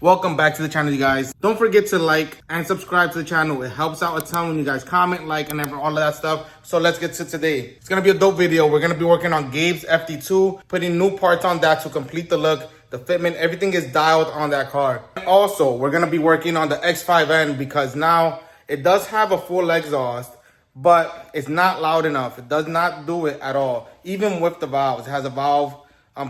Welcome back to the channel, you guys. Don't forget to like and subscribe to the channel. It helps out a ton when you guys comment, like, and all of that stuff. So let's get to today. It's gonna be a dope video. We're gonna be working on Gabe's FD2, putting new parts on that to complete the look, the fitment, everything is dialed on that car. Also, we're gonna be working on the X5M because now it does have a full exhaust, but it's not loud enough. It does not do it at all, even with the valves. It has a valve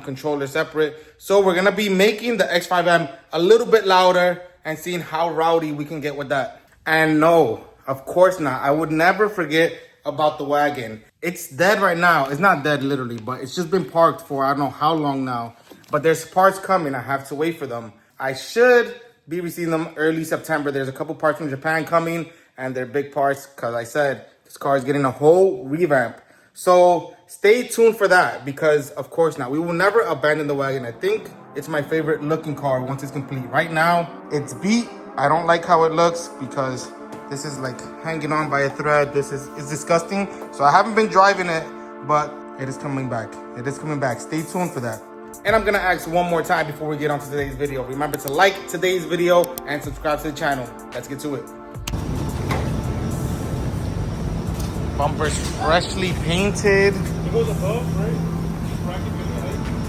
controller separate. So we're gonna be making the X5M a little bit louder and seeing how rowdy we can get with that. And no, of course not. I would never forget about the wagon. It's dead right now. It's not dead literally, but it's just been parked for I don't know how long now. But there's parts coming. I have to wait for them. I should be receiving them early September. There's a couple parts from Japan coming, and they're big parts because I said this car is getting a whole revamp. So stay tuned for that because, of course, now we will never abandon the wagon. I think it's my favorite looking car once it's complete. Right now, it's beat. I don't like how it looks because this is like hanging on by a thread. It's disgusting. So I haven't been driving it, but it is coming back. It is coming back. Stay tuned for that. And I'm gonna ask one more time before we get on to today's video. Remember to like today's video and subscribe to the channel. Let's get to it. Bumpers freshly painted. It goes above, right?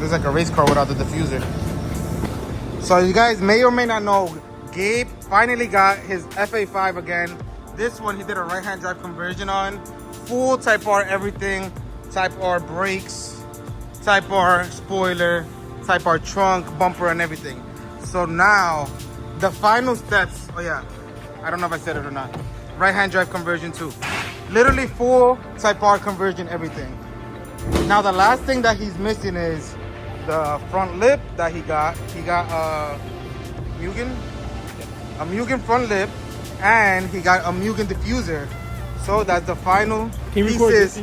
Looks like a race car without the diffuser. So you guys may or may not know, Gabe finally got his FA5 again. This one he did a right-hand drive conversion on. Full Type R everything. Type R brakes, Type R spoiler, Type R trunk, bumper and everything. So now, the final steps, oh yeah, I don't know if I said it or not. Right-hand drive conversion too. Literally full Type R conversion, everything. Now the last thing that he's missing is the front lip that he got. He got a Mugen front lip, and he got a Mugen diffuser. So that's the final pieces.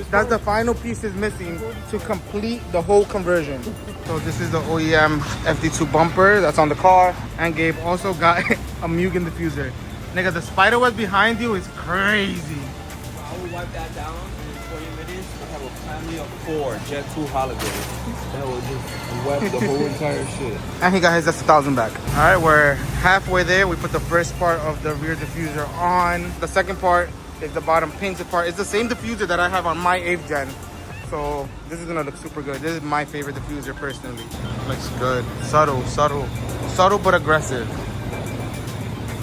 That's the final pieces missing to complete the whole conversion. So this is the OEM FD2 bumper that's on the car, and Gabe also got a Mugen diffuser. Nigga, the spider web behind you is crazy. I will wipe that down in 20 minutes. We'll have a family of 4 Jet 2 holidays. That will just wipe the whole entire shit. And he got his S1000 back. All right, we're halfway there. We put the first part of the rear diffuser on. The second part is the bottom painted part. It's the same diffuser that I have on my 8th gen. So this is gonna look super good. This is my favorite diffuser personally. Looks good. Subtle but aggressive.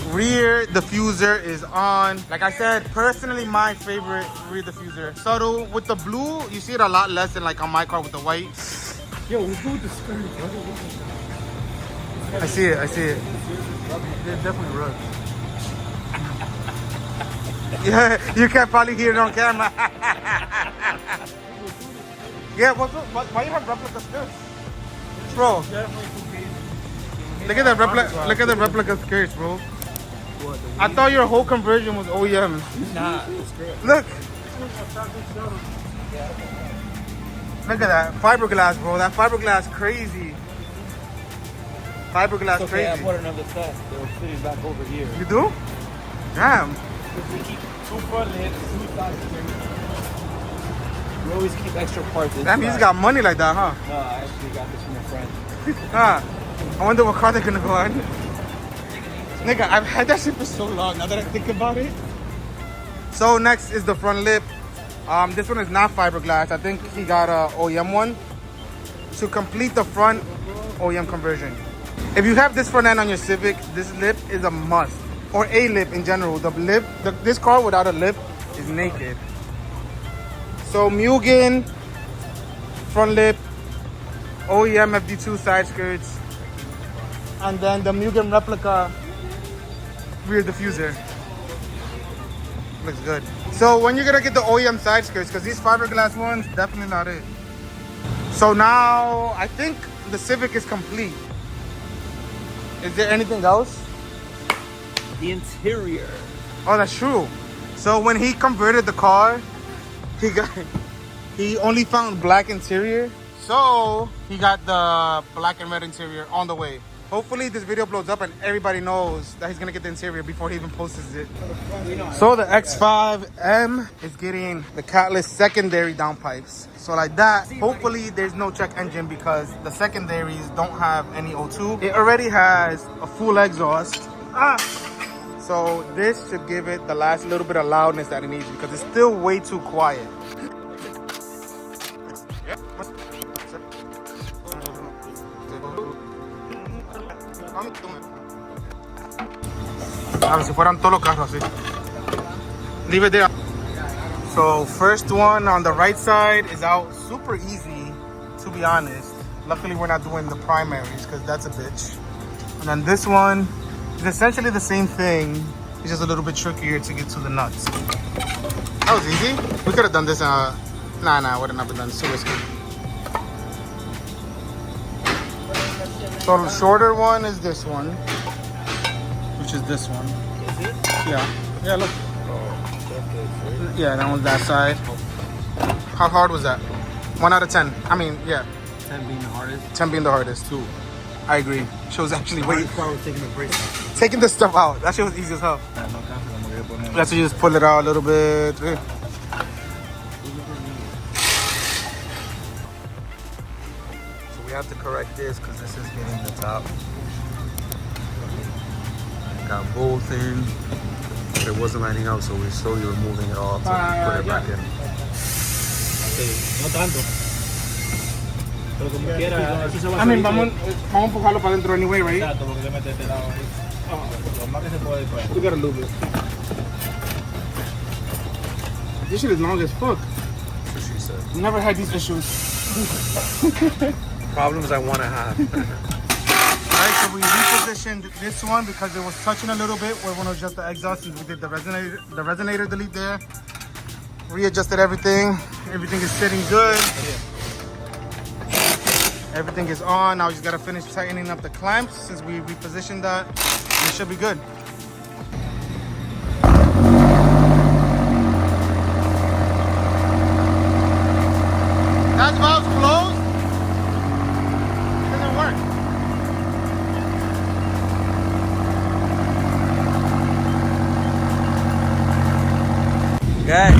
Rear diffuser is on. Like I said, personally my favorite rear diffuser. Subtle with the blue. You see it a lot less than like on my car with the white. Yo, let's go with the skirt, brother. I see it. It definitely runs. Yeah, you can probably hear it on camera. Yeah, why you have replica skirts? Bro, look at the replica skirts, bro. I thought your whole conversion was OEM. Nah, it's great. Look at that fiberglass, bro. That fiberglass crazy. Fiberglass Okay, crazy. I put another set. They were fitting back over here. You do? Damn. We keep 2 front lids, 2 side skirts. We always keep extra parts inside. That means you got money like that, huh? No, I actually got this from a friend. Huh. I wonder what car they're gonna go on. Nigga, I've had that shit for so long now that I think about it. So next is the front lip. This one is not fiberglass. I think he got a OEM one to complete the front OEM conversion. If you have this front end on your Civic, this lip is a must. Or a lip in general. This car without a lip is naked. So Mugen front lip, OEM FD2 side skirts, and then the Mugen replica rear diffuser. Looks good. So when you're gonna get the OEM side skirts, because these fiberglass ones, definitely not it. So now I think the Civic is complete. Is there anything else? The interior. Oh, that's true. So when he converted the car, he only found black interior. So he got the black and red interior on the way. Hopefully this video blows up and everybody knows that he's gonna get the interior before he even posts it. So the X5M is getting the catless secondary downpipes. So like that, hopefully there's no check engine because the secondaries don't have any O2. It already has a full exhaust. So this should give it the last little bit of loudness that it needs because it's still way too quiet. Como si fueran todos los carros así. Leave it there. So first one on the right side is out super easy, to be honest. Luckily we're not doing the primaries because that's a bitch. And then this one is essentially the same thing. It's just a little bit trickier to get to the nuts. That was easy. We could have done this. Nah, would have not been done. It's too risky. So the shorter one is this one, which is this one. Is it? Yeah. Yeah, look. Oh, Yeah, that one's that side. How hard was that? 1 out of 10. I mean, yeah. 10 being the hardest. 10 being the hardest. 2. I agree. She was actually The hardest part was taking the brakes out. taking the stuff out. That shit was easy as hell. That's you just pull it out a little bit. So we have to correct this because this is hitting the top. Got both in. It wasn't lining up, so we're slowly removing it all to put it back in. No tanto. Pero como quiera, eso se va a I mean, vamos a empujarlo para adentro anyway, right? Exacto, porque le metes este lado ahí. Lo más que se puede después. We gotta lube it. This shit is long as fuck. That's what she said. Never had these issues. Problems I want to have. Alright, so we repositioned this one because it was touching a little bit where one was just the exhaust since we did the resonator delete there. Readjusted everything. Everything is sitting good. Everything is on. Now we just gotta finish tightening up the clamps since we repositioned that. It should be good. That valve's closed. It doesn't work. Okay.